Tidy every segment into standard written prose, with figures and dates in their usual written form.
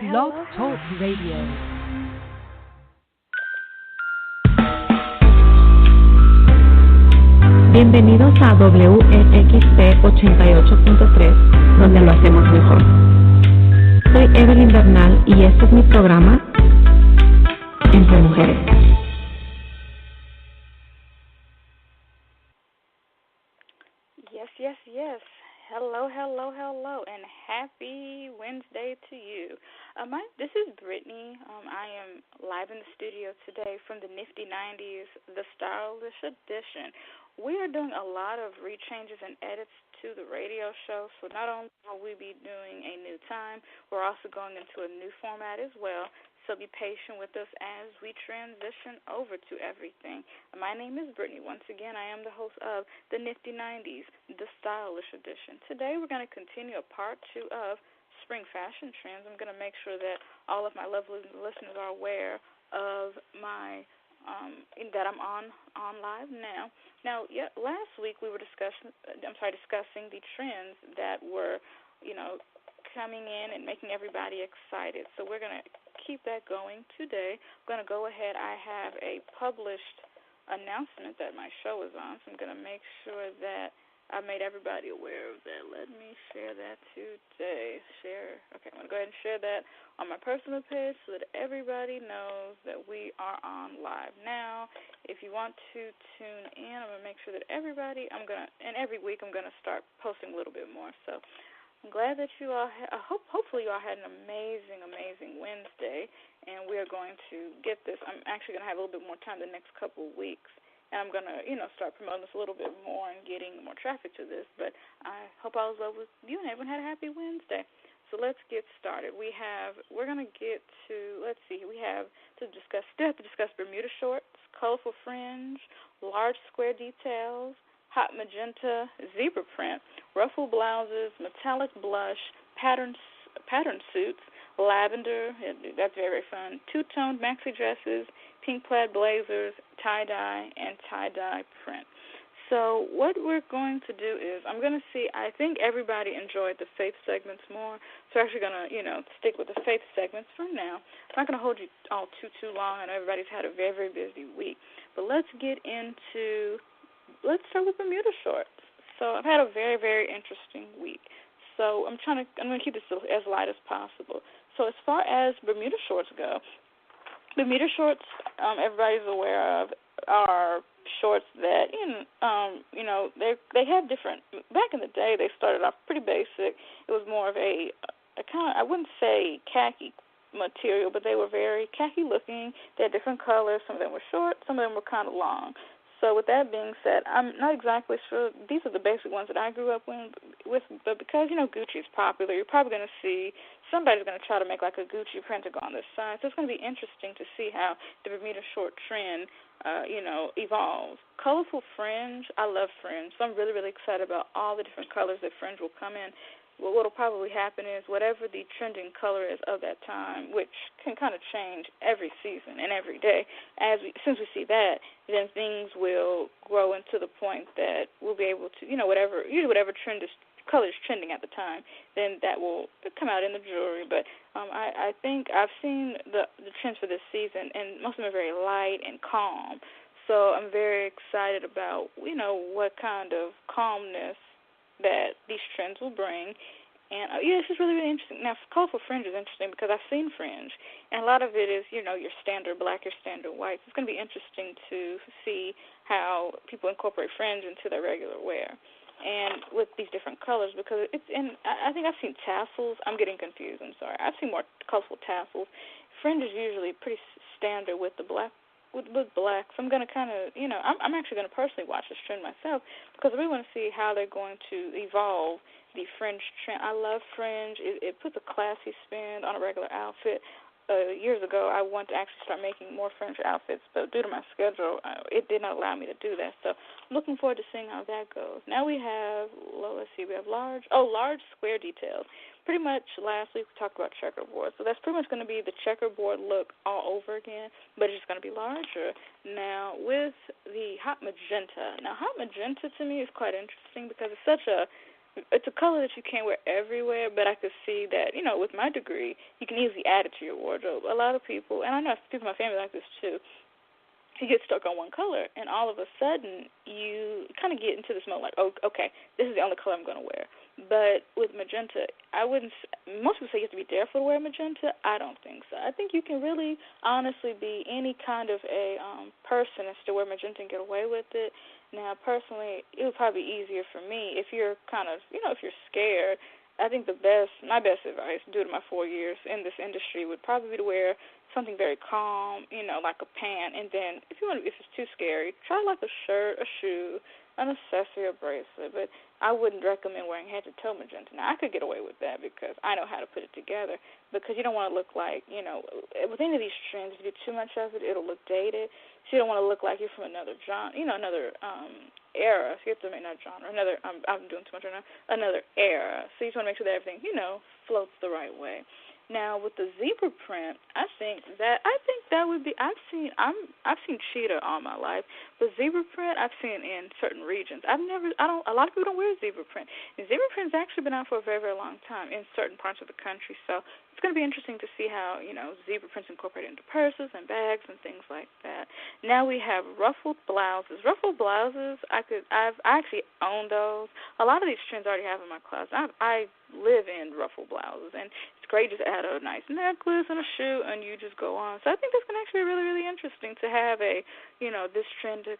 Blog Talk Radio. Bienvenidos a WEXP 88.3, donde lo hacemos mejor. Soy Evelyn Bernal y este es mi programa Entre Mujeres. Yes. Hello, and happy Wednesday to you. This is Brittany. I am live in the studio today from the Nifty 90s, the Stylish Edition. We are doing a lot of rechanges and edits to the radio show, so not only will we be doing a new time, we're also going into a new format as well. So be patient with us as we transition over to everything. My name is Brittany. Once again, I am the host of the Nifty 90s, the Stylish Edition. Today we're going to continue a part 2 of spring fashion trends. I'm going to make sure that all of my lovely listeners are aware of my that I'm on live now. Now, last week we were discussing the trends that were, coming in and making everybody excited. So we're going to keep that going today. I'm going to go ahead. I have a published announcement that my show is on, so I'm going to make sure that I made everybody aware of that. Let me share that today. Okay, I'm going to go ahead and share that on my personal page so that everybody knows that we are on live now. If you want to tune in, I'm going to make sure that everybody, and every week I'm going to start posting a little bit more. So I'm glad that you all, hopefully you all had an amazing Wednesday, and we are going to get this. I'm actually going to have a little bit more time the next couple of weeks, and I'm going to, start promoting this a little bit more and getting more traffic to this, but I hope all is well with you and everyone had a happy Wednesday. So let's get started. We have to discuss Bermuda shorts, colorful fringe, large square details, hot magenta, zebra print, ruffle blouses, metallic blush, pattern suits, lavender, that's very, very fun, two-toned maxi dresses, pink plaid blazers, tie-dye, and tie-dye print. So what we're going to do is I think everybody enjoyed the faith segments more, so we're actually going to, stick with the faith segments for now. I'm not going to hold you all too long. I know everybody's had a very, very busy week, but let's start with Bermuda shorts. So I've had a very, very interesting week. So I'm going to keep this as light as possible. So as far as Bermuda shorts go, Bermuda shorts, everybody's aware of, are shorts that, they have different, back in the day they started off pretty basic. It was more of a kind of, I wouldn't say khaki material, but they were very khaki looking. They had different colors. Some of them were short, some of them were kind of long. So with that being said, I'm not exactly sure. These are the basic ones that I grew up with, but because, Gucci is popular, you're probably going to see somebody's going to try to make like a Gucci print to go on this side. So it's going to be interesting to see how the Bermuda short trend, evolves. Colorful fringe, I love fringe, so I'm really, really excited about all the different colors that fringe will come in. Well, what will probably happen is whatever the trending color is of that time, which can kind of change every season and every day, since we see that, then things will grow into the point that we'll be able to, whatever color is trending at the time, then that will come out in the jewelry. But I think I've seen the trends for this season, and most of them are very light and calm. So I'm very excited about, what kind of calmness that these trends will bring. And, it's just really, really interesting. Now, colorful fringe is interesting because I've seen fringe, and a lot of it is, your standard black, your standard white. It's going to be interesting to see how people incorporate fringe into their regular wear. And with these different colors, because I think I've seen tassels. I'm getting confused, I'm sorry. I've seen more colorful tassels. Fringe is usually pretty standard with the black. With black, so I'm going to kind of, I'm actually going to personally watch this trend myself because I really want to see how they're going to evolve the fringe trend. I love fringe. It puts a classy spin on a regular outfit. Years ago, I wanted to actually start making more fringe outfits, but due to my schedule, it did not allow me to do that. So I'm looking forward to seeing how that goes. Now we have, we have large square details. Pretty much last week we talked about checkerboard, so that's pretty much going to be the checkerboard look all over again, but it's just going to be larger. Now with the hot magenta. Now hot magenta to me is quite interesting because it's such a it's a color that you can't wear everywhere, but I could see that, with my degree, you can easily add it to your wardrobe. A lot of people, and I know people in my family like this too, you get stuck on one color, and all of a sudden you kind of get into this mode like, oh, okay, this is the only color I'm going to wear. But with magenta, most people say you have to be barefoot to wear magenta. I don't think so. I think you can really honestly be any kind of a person and still wear magenta and get away with it. Now, personally, it would probably be easier for me if you're kind of, if you're scared. I think my best advice due to my 4 years in this industry would probably be to wear something very calm, like a pant, and then if it's too scary, try like a shirt, a shoe, an accessory, a bracelet. But I wouldn't recommend wearing head-to-toe magenta. Now, I could get away with that because I know how to put it together, because you don't want to look like, with any of these trends, if you do too much of it, it'll look dated. So you don't want to look like you're from another genre, another era. So you have to make another genre, I'm doing too much right now, another era. So you just want to make sure that everything, floats the right way. Now with the zebra print, I think that would be. I've seen cheetah all my life, but zebra print I've seen in certain regions. A lot of people don't wear zebra print. And zebra print's actually been out for a very, very long time in certain parts of the country. So it's going to be interesting to see how zebra print's incorporated into purses and bags and things like that. Now we have ruffled blouses. Ruffled blouses, I actually own those. A lot of these trends I already have in my closet. I live in ruffled blouses, and it's great just to add a nice necklace and a shoe, and you just go on. So I think that's going to actually be really, really interesting to have this trend to,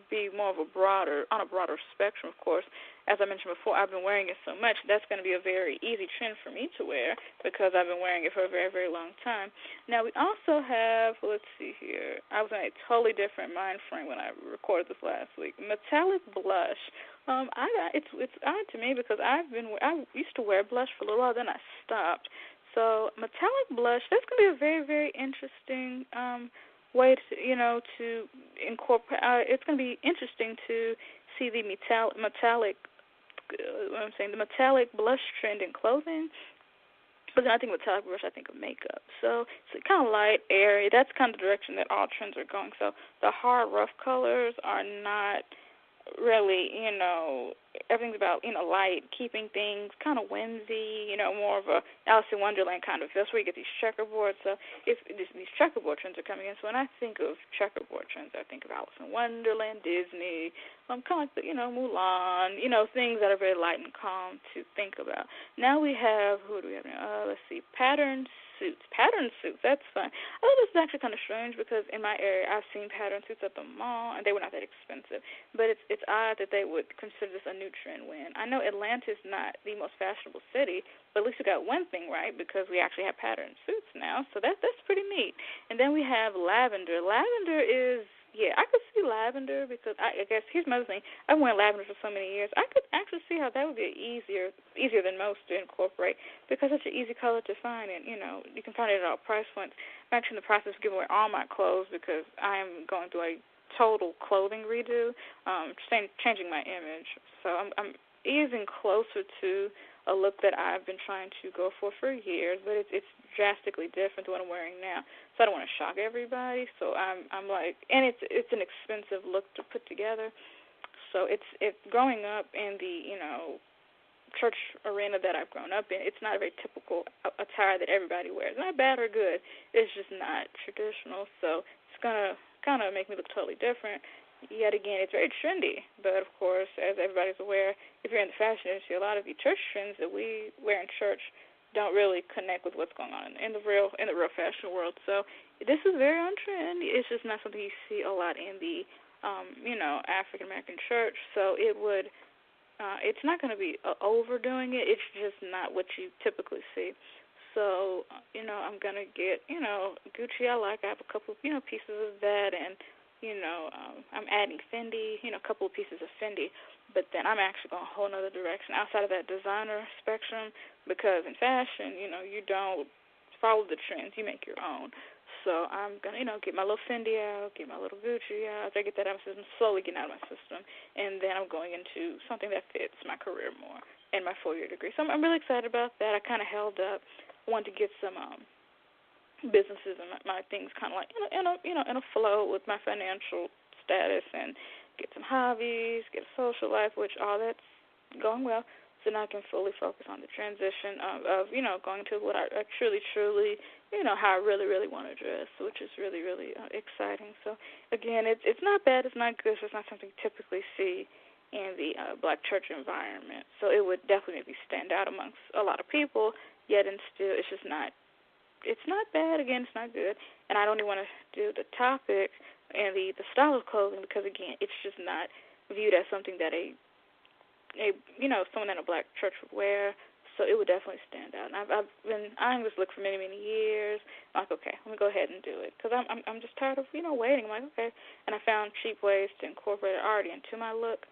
be more of on a broader spectrum, of course. As I mentioned before, I've been wearing it so much, that's going to be a very easy trend for me to wear because I've been wearing it for a very, very long time. Now, we also have, let's see here, I was in a totally different mind frame when I recorded this last week, metallic blush. It's odd to me because I used to wear blush for a little while, then I stopped. So metallic blush, that's going to be a very, very interesting way to incorporate. It's going to be interesting to see the metallic blush trend in clothing. But then I think metallic blush, I think of makeup. So it's kind of light, airy. That's kind of the direction that all trends are going. So the hard, rough colors are not really, everything's about, light, keeping things kind of whimsy, more of a Alice in Wonderland kind of feel. That's where you get these checkerboards. So if these checkerboard trends are coming in, so when I think of checkerboard trends, I think of Alice in Wonderland, Disney, kind of like the, Mulan, things that are very light and calm to think about. Now we have, who do we have now? Let's see, pattern suits, that's fun. I thought this is actually kind of strange because in my area I've seen pattern suits at the mall and they were not that expensive, but it's odd that they would consider this a new trend when I know Atlanta's not the most fashionable city, but at least we got one thing right because we actually have pattern suits now, so that's pretty neat. And then we have lavender. Lavender is, I could see lavender because I guess here's my other thing. I've worn lavender for so many years. I could actually see how that would be easier than most to incorporate because it's an easy color to find, and you can find it at all price points. I'm actually in the process of giving away all my clothes because I am going through a total clothing redo, changing my image. So I'm easing closer to a look that I've been trying to go for years, but it's drastically different to what I'm wearing now. So I don't want to shock everybody. So I'm like, and it's an expensive look to put together. So it's growing up in the church arena that I've grown up in. It's not a very typical attire that everybody wears. Not bad or good. It's just not traditional. So it's gonna kind of make me look totally different. Yet again, it's very trendy, but of course, as everybody's aware, if you're in the fashion industry, a lot of the church trends that we wear in church don't really connect with what's going on in the real fashion world. So this is very on trend. It's just not something you see a lot in the African American church. So it's not going to be overdoing it. It's just not what you typically see. So I'm gonna get Gucci. I have a couple of pieces of that, and I'm adding Fendi, a couple of pieces of Fendi, but then I'm actually going a whole other direction outside of that designer spectrum because in fashion, you don't follow the trends, you make your own. So I'm going to, get my little Fendi out, get my little Gucci out. After I get that out of my system, slowly getting out of my system, and then I'm going into something that fits my career more and my 4-year degree. So I'm really excited about that. I kind of held up. I wanted to get some businesses and my things kind of like in a flow with my financial status and get some hobbies, get a social life, which all that's going well. So now I can fully focus on the transition of going to what I truly, how I really, really want to dress, which is really, really exciting. So, again, it's not bad. It's not good. It's not something you typically see in the black church environment. So it would definitely stand out amongst a lot of people, yet and still it's just not, it's not bad. Again, it's not good. And I don't even want to do the topic and the style of clothing because, again, it's just not viewed as something that someone in a black church would wear. So it would definitely stand out. And I've been eyeing this look for many, many years. I'm like, okay, let me go ahead and do it because I'm just tired of waiting. I'm like, okay, and I found cheap ways to incorporate it already into my look.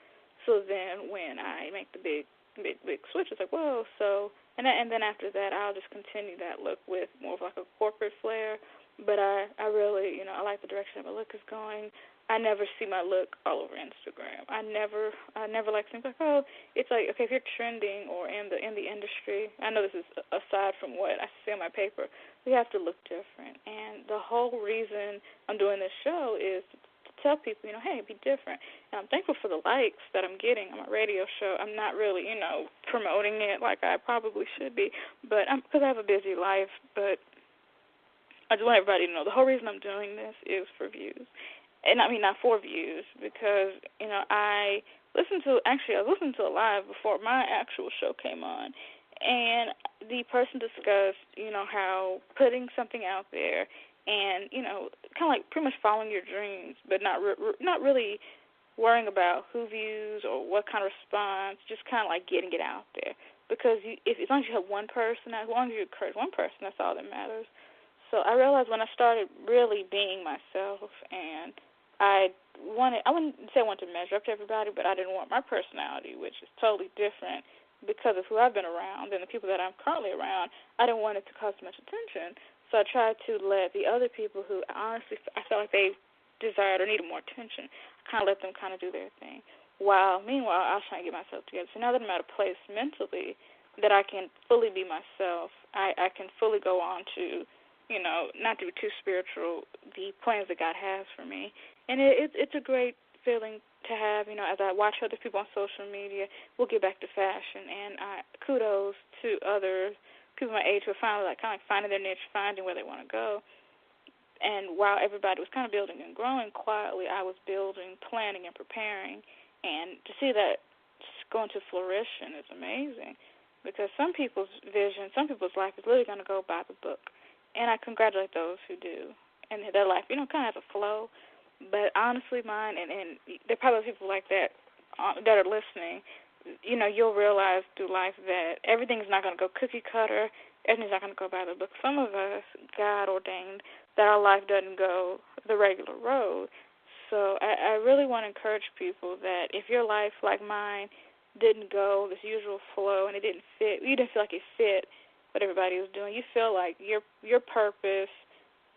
So then when I make the big switch, it's like, whoa. So and then after that, I'll just continue that look with more of like a corporate flair. But I really, I like the direction my look is going. I never see my look all over Instagram. I never like things like, oh, it's like, okay, if you're trending or in the industry, I know this is aside from what I see on my paper, we have to look different. And the whole reason I'm doing this show is to tell people, hey, be different. And I'm thankful for the likes that I'm getting on my radio show. I'm not really, promoting it like I probably should be, but because I have a busy life. But I just want everybody to know the whole reason I'm doing this is for views. And I mean, not for views, because, I listened to a live before my actual show came on, and the person discussed, how putting something out there and, kind of like pretty much following your dreams, but not really worrying about who views or what kind of response, just kind of like getting it out there. Because as long as you have one person, as long as you encourage one person, that's all that matters. So I realized when I started really being myself, and I wouldn't say I wanted to measure up to everybody, but I didn't want my personality, which is totally different because of who I've been around and the people that I'm currently around. I didn't want it to cause much attention. So I tried to let the other people who honestly I felt like they desired or needed more attention, kind of let them kind of do their thing. Meanwhile, I was trying to get myself together. So now that I'm at a place mentally that I can fully be myself, I can fully go on to, not to be too spiritual, the plans that God has for me. And it's a great feeling to have, as I watch other people on social media. We'll get back to fashion, and kudos to other people my age who are finally kind of finding their niche, finding where they want to go. And while everybody was kind of building and growing quietly, I was building, planning, and preparing. And to see that go into fruition is amazing, because some people's vision, some people's life is literally going to go by the book. And I congratulate those who do. And their life, kind of has a flow. But honestly, mine, and there are probably people like that that are listening, you'll realize through life that everything's not going to go cookie cutter. Everything's not going to go by the book. Some of us, God ordained that our life doesn't go the regular road. So I really want to encourage people that if your life, like mine, didn't go this usual flow and it didn't fit, you didn't feel like it fit what everybody was doing, you feel like your purpose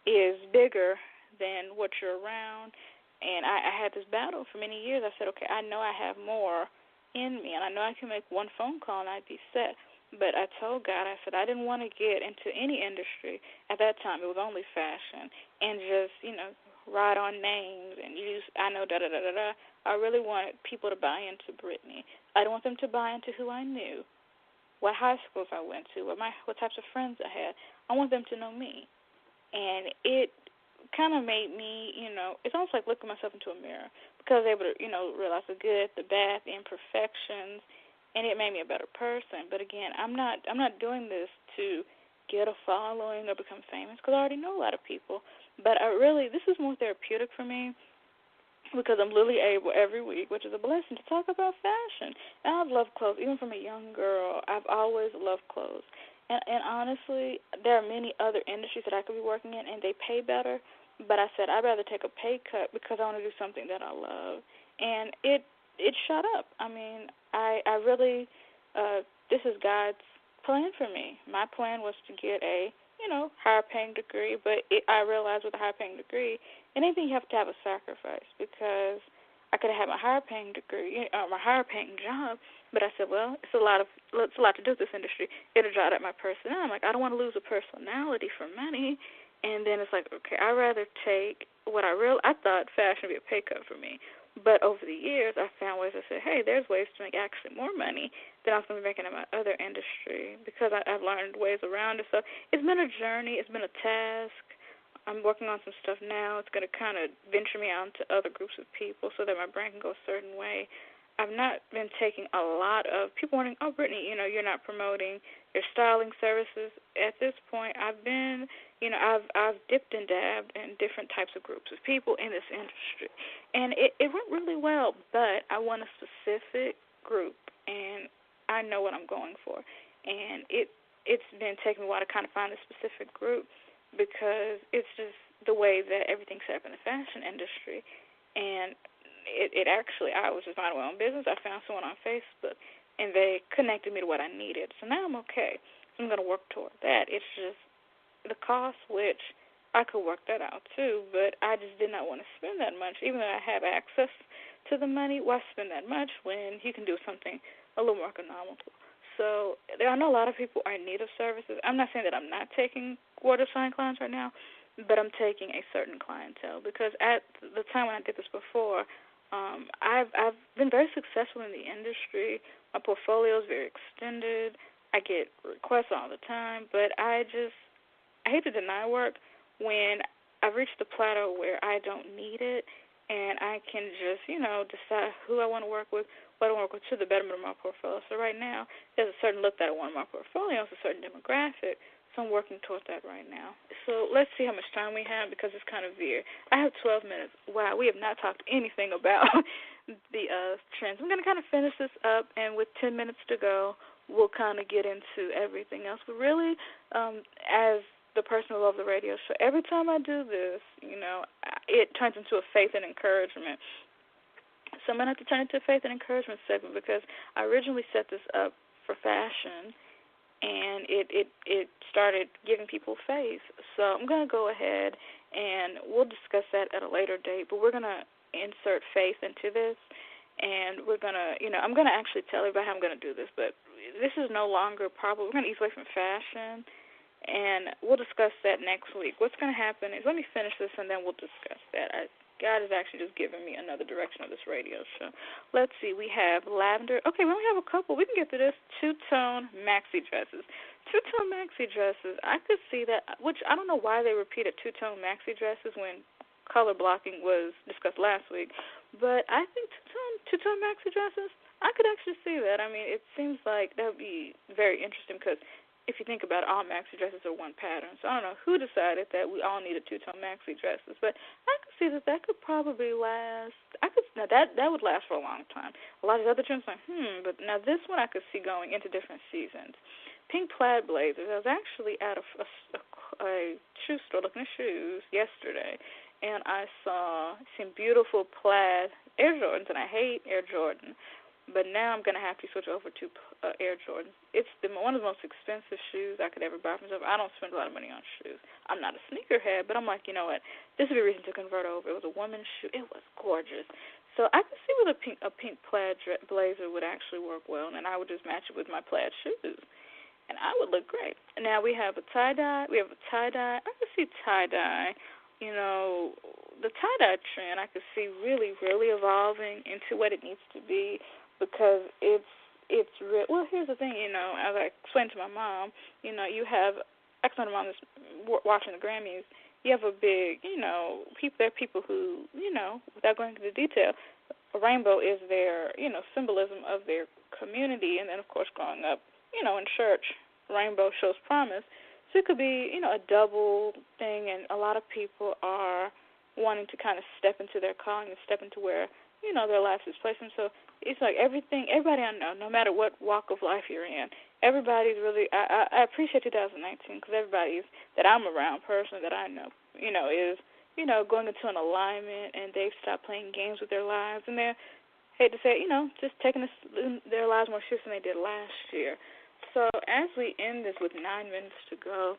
is bigger than what you're around. And I had this battle for many years. I said, okay, I know I have more in me, and I know I can make one phone call and I'd be set. But I told God, I said I didn't want to get into any industry. At that time, it was only fashion, and just, ride on names and use, I know, da-da-da-da-da. I really wanted people to buy into Brittany. I didn't want them to buy into who I knew, what high schools I went to, what types of friends I had. I want them to know me. And it kind of made me, it's almost like looking myself into a mirror, because I was able to, realize the good, the bad, the imperfections, and it made me a better person. But again, I'm not doing this to get a following or become famous, because I already know a lot of people. But this is more therapeutic for me, because I'm literally able every week, which is a blessing, to talk about fashion. And I've loved clothes. Even from a young girl, I've always loved clothes. And honestly, there are many other industries that I could be working in, and they pay better. But I said I'd rather take a pay cut because I want to do something that I love. And it shut up. I mean, I really, this is God's plan for me. My plan was to get a, higher paying degree, but I realized with a higher paying degree, anything you have to have a sacrifice, because I could have had my higher paying degree, my higher paying job, but I said, well, it's a lot to do with this industry. It'll drive up my personality. I'm like, I don't want to lose a personality for money. And then it's like, okay, I'd rather take what I thought fashion would be a pay cut for me, But over the years, I found ways to say, hey, there's ways to make actually more money than I was going to be making in my other industry because I've learned ways around it. So it's been a journey. It's been a task. I'm working on some stuff now. It's going to kind of venture me out into other groups of people so that my brain can go a certain way. I've not been taking a lot of people wanting, oh, Brittany, you're not promoting your styling services. At this point, I've been, I've dipped and dabbed in different types of groups of people in this industry. And it went really well, but I want a specific group, and I know what I'm going for. And it's been taking me a while to kind of find a specific group because it's just the way that everything's set up in the fashion industry. And it actually, I was just minding my own business. I found someone on Facebook, and they connected me to what I needed. So now I'm okay. So I'm going to work toward that. It's just the cost, which I could work that out too, but I just did not want to spend that much. Even though I have access to the money, why spend that much when you can do something a little more economical? So I know a lot of people are in need of services. I'm not saying that I'm not taking water sign clients right now, but I'm taking a certain clientele because at the time when I did this before, I've been very successful in the industry. My portfolio is very extended. I get requests all the time, but I hate to deny work when I've reached the plateau where I don't need it, and I can just, decide who I want to work with, what I want to work with to the betterment of my portfolio. So right now, there's a certain look that I want in my portfolio. It's a certain demographic, so I'm working toward that right now. So let's see how much time we have because it's kind of weird. I have 12 minutes. Wow, we have not talked anything about the trends. I'm going to kind of finish this up, and with 10 minutes to go, we'll kind of get into everything else. But really, as the person who loves the radio show, every time I do this, it turns into a faith and encouragement. So I'm going to have to turn it into a faith and encouragement segment because I originally set this up for fashion, and it started giving people faith. So I'm going to go ahead, and we'll discuss that at a later date, but we're going to insert faith into this, and we're going to, I'm going to actually tell everybody how I'm going to do this, but this is no longer probably, we're going to ease away from fashion, and we'll discuss that next week. What's going to happen is, let me finish this, and then we'll discuss that. God has actually just given me another direction of this radio show. Let's see. We have lavender. Okay, we only have a couple. We can get to this. Two-tone maxi dresses. Two-tone maxi dresses. I could see that, which I don't know why they repeated two-tone maxi dresses when color blocking was discussed last week. But I think two-tone maxi dresses, I could actually see that. I mean, it seems like that would be very interesting because if you think about it, all maxi dresses are one pattern. So I don't know who decided that we all needed two-tone maxi dresses, but I could see that could probably last. Now that would last for a long time. A lot of the other trends like, but now this one I could see going into different seasons. Pink plaid blazers. I was actually at a shoe store looking at shoes yesterday, and I saw some beautiful plaid Air Jordans, and I hate Air Jordan. But now I'm going to have to switch over to Air Jordan. It's one of the most expensive shoes I could ever buy for myself. I don't spend a lot of money on shoes. I'm not a sneakerhead, but I'm like, you know what? This would be a reason to convert over. It was a woman's shoe. It was gorgeous. So I could see where a pink plaid blazer would actually work well, and I would just match it with my plaid shoes. And I would look great. Now we have a tie-dye. I could see tie-dye. The tie-dye trend I could see really, really evolving into what it needs to be. Because it's real. Well, here's the thing, as I explained to my mom, you have, I explained to mom this watching the Grammys, you have a big, there are people who, without going into the detail, a rainbow is their, symbolism of their community. And then, of course, growing up, in church, rainbow shows promise. So it could be, a double thing, and a lot of people are wanting to kind of step into their calling and step into where, their lives is placed. And so it's like everybody I know, no matter what walk of life you're in, everybody's really, I appreciate 2019 because everybody that I'm around personally that I know, is, going into an alignment, and they've stopped playing games with their lives, and they're, hate to say it, just taking their lives more serious than they did last year. So as we end this with 9 minutes to go,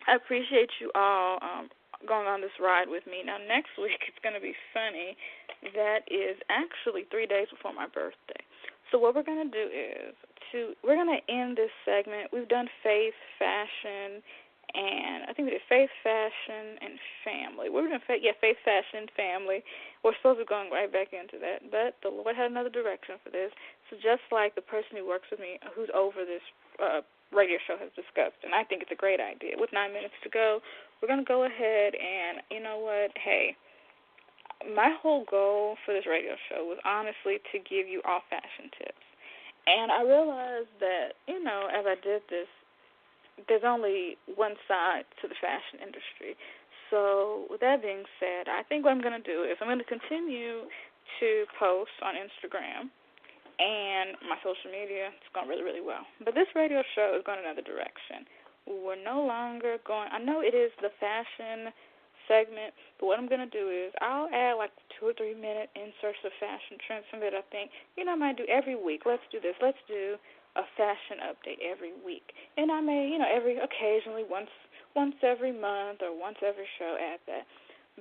I appreciate you all going on this ride with me. Now, next week it's going to be funny. That is actually 3 days before my birthday. So what we're going to do is we're going to end this segment. We've done faith, fashion, and I think we did faith, fashion, and family. We were doing faith, fashion, family. We're supposed to be going right back into that, but the Lord had another direction for this. So just like the person who works with me, who's over this radio show, has discussed, and I think it's a great idea. With 9 minutes to go, we're going to go ahead and, you know what, hey, my whole goal for this radio show was honestly to give you all fashion tips. And I realized that, you know, as I did this, there's only one side to the fashion industry. So with that being said, I think what I'm going to do is I'm going to continue to post on Instagram and my social media. It's going really, really well. But this radio show is going another direction. We're no longer going, I know it is the fashion segment, but what I'm going to do is I'll add like 2 or 3 minute inserts of fashion trends, something that I think, you know, I might do every week. Let's do this. Let's do a fashion update every week. And I may, you know, occasionally, once every month or once every show add that.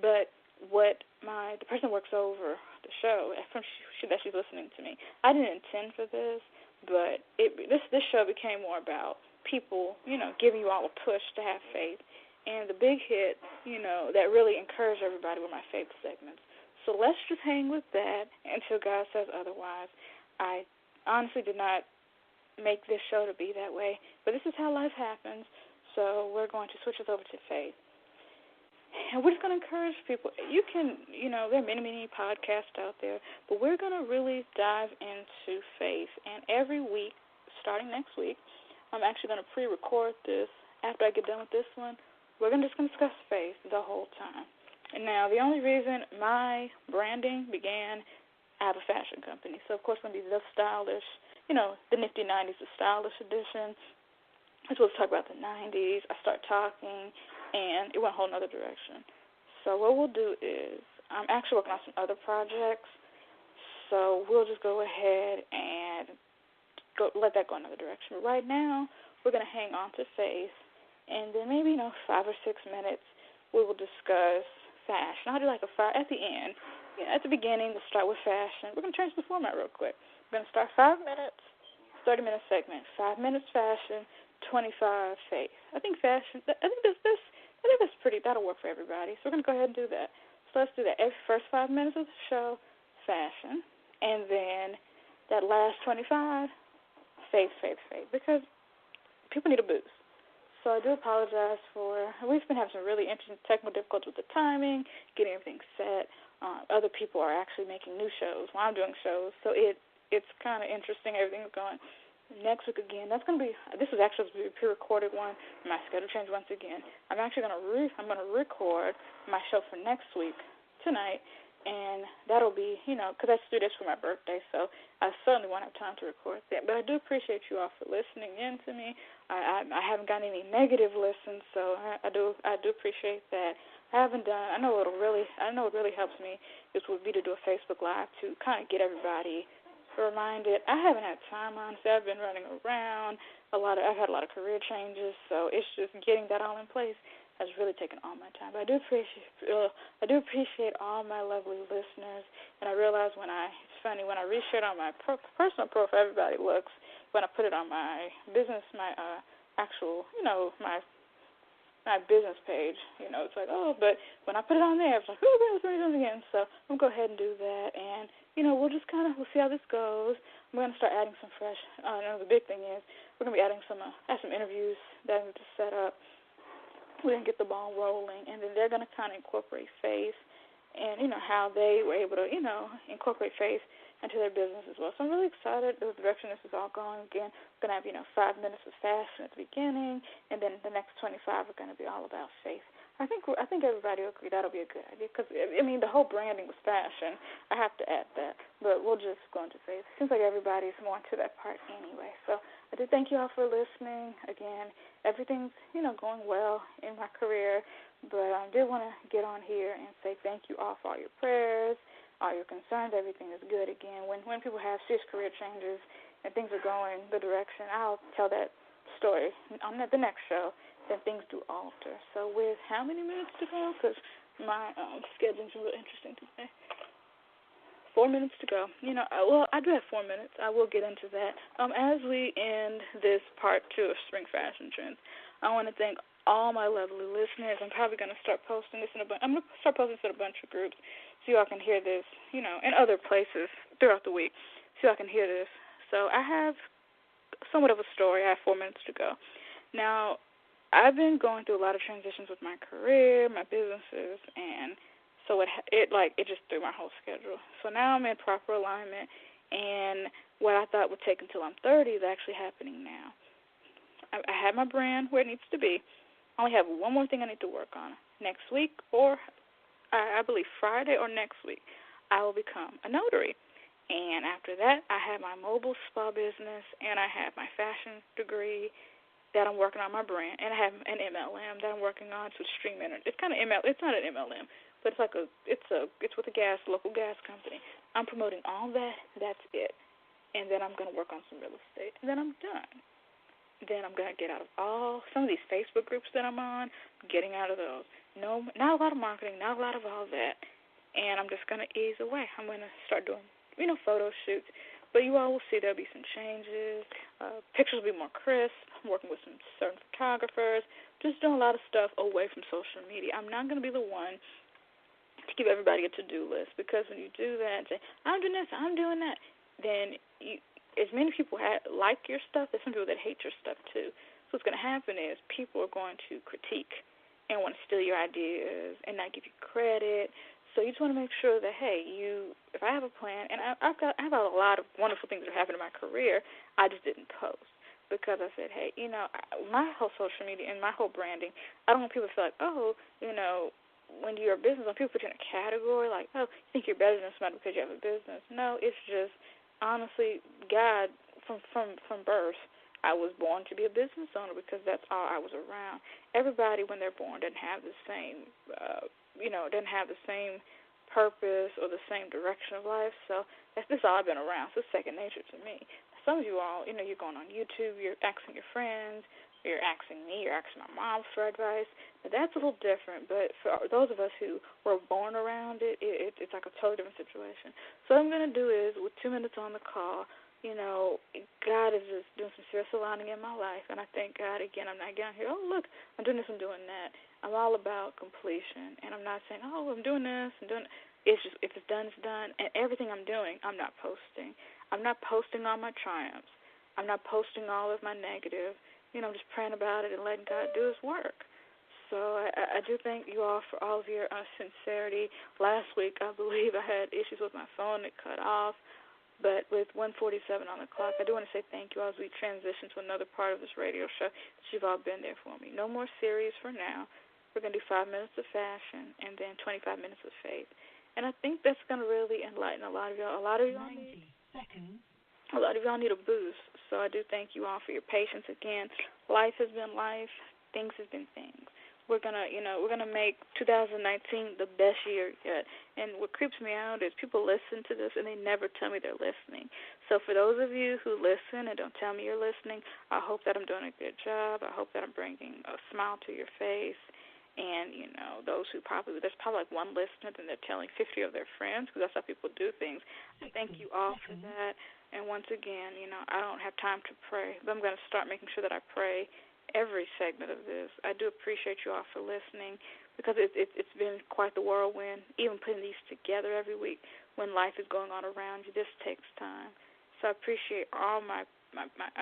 But what the person works over the show, that she's listening to me, I didn't intend for this, but this show became more about people, you know, giving you all a push to have faith. And the big hit, you know, that really encouraged everybody were my faith segments. So let's just hang with that until God says otherwise. I honestly did not make this show to be that way, but this is how life happens, so we're going to switch us over to faith. And we're just going to encourage people. You can, you know, there are many, many podcasts out there, but we're going to really dive into faith. And every week, starting next week, I'm actually going to pre-record this. After I get done with this one, we're just going to discuss faith the whole time. And now, the only reason my branding began, I have a fashion company, so of course it's going to be The Stylish, you know, the Nifty 90s, the Stylish edition. I was supposed to talk about the 90s. I start talking, and it went a whole other direction. So what we'll do is, I'm actually working on some other projects, so we'll just go ahead and let that go another direction. But right now, we're going to hang on to faith, and then maybe, 5 or 6 minutes, we will discuss fashion. I'll do like at the end. At the beginning, we'll start with fashion. We're going to change the format real quick. We're going to start 5 minutes, 30-minute segment. 5 minutes fashion, 25 faith. I think fashion. I think that's pretty. That'll work for everybody. So we're going to go ahead and do that. So let's do that. Every first 5 minutes of the show, fashion, and then that last 25, faith, because people need a boost. So I do apologize we've been having some really interesting technical difficulties with the timing, getting everything set. Other people are actually making new shows while I'm doing shows, so it's kind of interesting. Everything's going. Next week again, this is actually a pre-recorded one. My schedule changed once again. I'm actually going to record my show for next week tonight, and that'll be, because I do this for my birthday, so I certainly won't have time to record that. But I do appreciate you all for listening in to me. I haven't gotten any negative listens, so I do appreciate that. I know what really helps me would be to do a Facebook Live to kind of get everybody reminded. I haven't had time, honestly. I've been running around. I've had a lot of career changes, so it's just getting that all in place has really taken all my time. But I do appreciate all my lovely listeners, and I realize it's funny when I reshare it on my personal profile, everybody looks. When I put it on my business, my my business page, it's like, oh, but when I put it on there, it's like, oh, what's doing again? So I'm going to go ahead and do that, and, we'll see how this goes. I'm going to start adding some fresh, the big thing is we're going to be adding some interviews that I'm going to set up. We're going to get the ball rolling, and then they're going to kind of incorporate faith and, how they were able to, incorporate faith into their business as well. So I'm really excited the direction this is all going. Again, we're going to have 5 minutes of fashion at the beginning, and then the next 25 are going to be all about faith. I think everybody will agree that'll be a good idea because, the whole branding was fashion. I have to add that, but we'll just go into faith. It seems like everybody's more into that part anyway. So I do thank you all for listening. Again, everything's, going well in my career, but I did want to get on here and say thank you all for all your prayers, all your concerns. Everything is good again. When people have serious career changes and things are going the direction, I'll tell that story on the next show. Then things do alter. So with how many minutes to go? Because my scheduling's really interesting today. 4 minutes to go. I do have 4 minutes. I will get into that. As we end this part 2 of Spring Fashion Trends, I want to thank all my lovely listeners. I'm probably going to start posting this I'm going to start posting this in a bunch of groups so y'all can hear this, in other places throughout the week so y'all can hear this. So I have somewhat of a story. I have 4 minutes to go. Now, I've been going through a lot of transitions with my career, my businesses, and so it just threw my whole schedule. So now I'm in proper alignment, and what I thought would take until I'm 30 is actually happening now. I have my brand where it needs to be. I only have one more thing I need to work on. Next week, or I believe Friday or next week, I will become a notary. And after that, I have my mobile spa business, and I have my fashion degree that I'm working on my brand, and I have an MLM that I'm working on to stream internet. It's kind of it's not an MLM, but it's with a local gas company. I'm promoting all that. That's it. And then I'm going to work on some real estate, and then I'm done. Then I'm going to get out of some of these Facebook groups that I'm on, getting out of those. No, not a lot of marketing, not a lot of all that. And I'm just going to ease away. I'm going to start doing, photo shoots. But you all will see there'll be some changes. Pictures will be more crisp. I'm working with some certain photographers. Just doing a lot of stuff away from social media. I'm not going to be the one to give everybody a to-do list, because when you do that and say, I'm doing this, I'm doing that, then as many people like your stuff, there's some people that hate your stuff too. So what's going to happen is people are going to critique and want to steal your ideas and not give you credit. So you just want to make sure that, hey, if I have a plan, and I have a lot of wonderful things that happened in my career, I just didn't post because I said, hey, my whole social media and my whole branding, I don't want people to feel like, when you're a business, when people put you in a category, like, you think you're better than somebody because you have a business. No, it's just, honestly, God, from birth, I was born to be a business owner because that's all I was around. Everybody, when they're born, doesn't have the same doesn't have the same purpose or the same direction of life. So this is all I've been around. So it's second nature to me. Some of you all, you're going on YouTube, you're asking your friends, you're asking me, you're asking my mom for advice. Now, that's a little different, but for those of us who were born around it, it's like a totally different situation. So what I'm going to do is, with 2 minutes on the call, God is just doing some serious aligning in my life, and I thank God. Again, I'm not getting here, look, I'm doing this, I'm doing that. I'm all about completion, and I'm not saying, I'm doing this, I'm doing. It's just, if it's done, it's done. And everything I'm doing, I'm not posting. I'm not posting all my triumphs. I'm not posting all of my negative. I'm just praying about it and letting God do His work. So I do thank you all for all of your sincerity. Last week, I believe I had issues with my phone. It cut off. But with 1:47 on the clock, I do want to say thank you all as we transition to another part of this radio show that you've all been there for me. No more series for now. We're going to do 5 minutes of fashion and then 25 minutes of faith. And I think that's going to really enlighten a lot of y'all. A lot of y'all need a boost. So I do thank you all for your patience again. Life has been life. Things have been things. We're gonna make 2019 the best year yet. And what creeps me out is people listen to this and they never tell me they're listening. So for those of you who listen and don't tell me you're listening, I hope that I'm doing a good job. I hope that I'm bringing a smile to your face. And those who there's probably like one listener, and they're telling 50 of their friends, because that's how people do things. I thank you all for that. And once again, I don't have time to pray, but I'm going to start making sure that I pray every segment of this. I do appreciate you all for listening, because it's been quite the whirlwind, even putting these together every week when life is going on around you. This takes time. So I appreciate I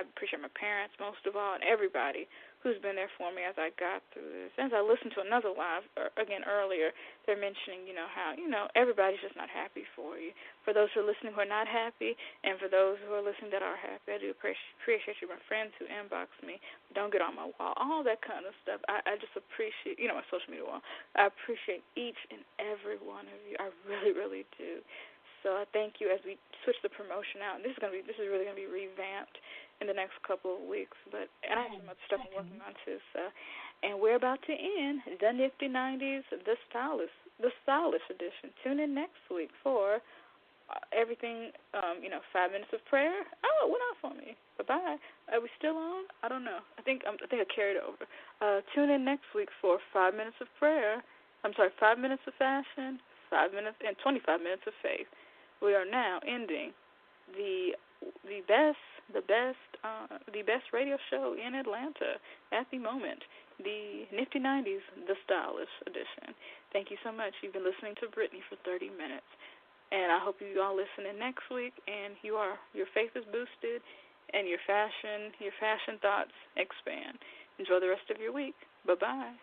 appreciate my parents most of all, and everybody who's been there for me as I got through this. As I listened to another live again earlier, they're mentioning, how, everybody's just not happy for you. For those who are listening who are not happy, and for those who are listening that are happy, I do appreciate you, my friends who inbox me, don't get on my wall, all that kind of stuff. I just appreciate, my social media wall. I appreciate each and every one of you. I really, really do. So I thank you as we switch the promotion out. And this is really gonna be revamped in the next couple of weeks. And I have some other stuff I'm working on too. So, and we're about to end the Nifty 90s, the stylish edition. Tune in next week for everything. 5 minutes of prayer. Oh, it went off on me. Bye. Are we still on? I don't know. I think I carried over. Tune in next week for 5 minutes of prayer. 5 minutes of fashion, 5 minutes, and 25 minutes of faith. We are now ending the best the best radio show in Atlanta at the moment, the Nifty 90s, the Stylish Edition. Thank you so much. You've been listening to Brittany for 30 minutes. And I hope you all listen in next week, and your faith is boosted, and your fashion thoughts expand. Enjoy the rest of your week. Bye-bye.